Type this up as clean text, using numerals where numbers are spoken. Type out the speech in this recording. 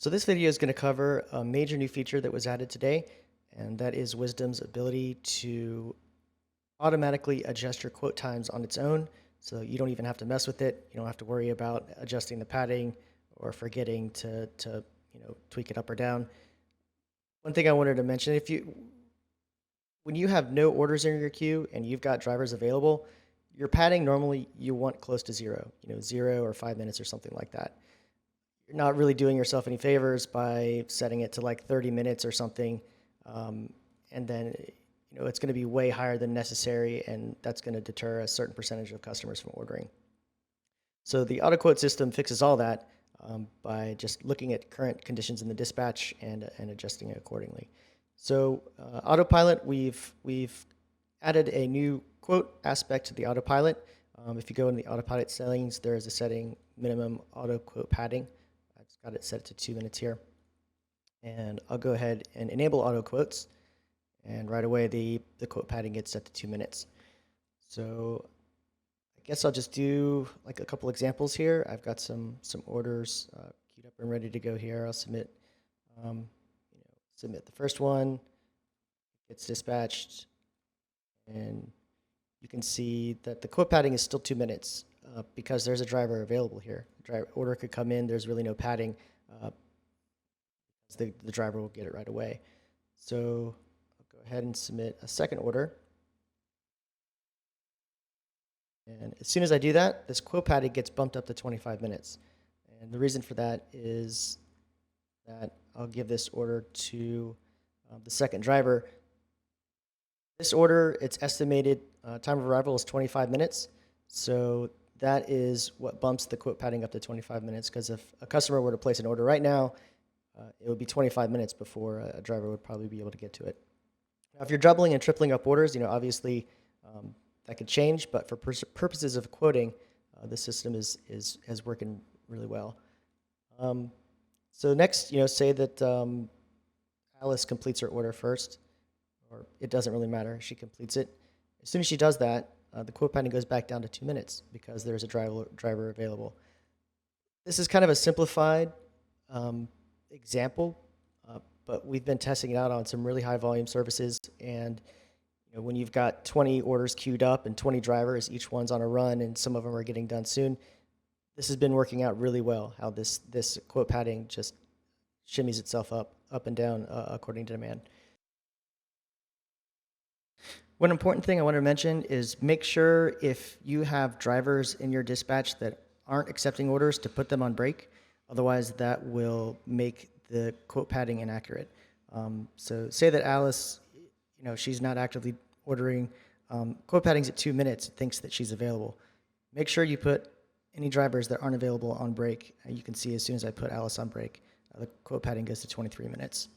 So this video is going to cover a major new feature that was added today, and that is Wisdom's ability to automatically adjust your quote times on its own. So you don't even have to mess with it. You don't have to worry about adjusting the padding or forgetting to tweak it up or down. One thing I wanted to mention, when you have no orders in your queue and you've got drivers available, your padding normally you want close to zero, 0 or 5 minutes or something like that. You're not really doing yourself any favors by setting it to like 30 minutes or something. And then, it's going to be way higher than necessary, and that's going to deter a certain percentage of customers from ordering. So the auto quote system fixes all that by just looking at current conditions in the dispatch and adjusting it accordingly. So autopilot, we've added a new quote aspect to the autopilot. If you go in the autopilot settings, there is a setting minimum auto quote padding. I've just got it set to 2 minutes here. And I'll go ahead and enable auto quotes. And right away, the quote padding gets set to 2 minutes. So I guess I'll just do like a couple examples here. I've got some orders queued up and ready to go here. I'll submit submit the first one. It gets dispatched, and you can see that the quote padding is still 2 minutes because there's a driver available here. Order could come in. There's really no padding. The driver will get it right away. So I'll go ahead and submit a second order. And as soon as I do that, this quote padding gets bumped up to 25 minutes. And the reason for that is that I'll give this order to the second driver. This order, its estimated time of arrival is 25 minutes. So that is what bumps the quote padding up to 25 minutes, because if a customer were to place an order right now, it would be 25 minutes before a driver would probably be able to get to it. Now, if you're doubling and tripling up orders, obviously that could change, but for purposes of quoting, the system is working really well. So next, say that Alice completes her order first, or it doesn't really matter. She completes it. As soon as she does that, the quote padding goes back down to 2 minutes because there's a driver available. This is kind of a simplified example, but we've been testing it out on some really high volume services, and when you've got 20 orders queued up and 20 drivers, each one's on a run, and some of them are getting done soon, this has been working out really well, how this quote padding just shimmies itself up and down according to demand. One important thing I want to mention is make sure if you have drivers in your dispatch that aren't accepting orders to put them on break. Otherwise, that will make the quote padding inaccurate. So say that Alice, she's not actively ordering. Quote padding's at 2 minutes. It thinks that she's available. Make sure you put any drivers that aren't available on break. You can see as soon as I put Alice on break, the quote padding goes to 23 minutes.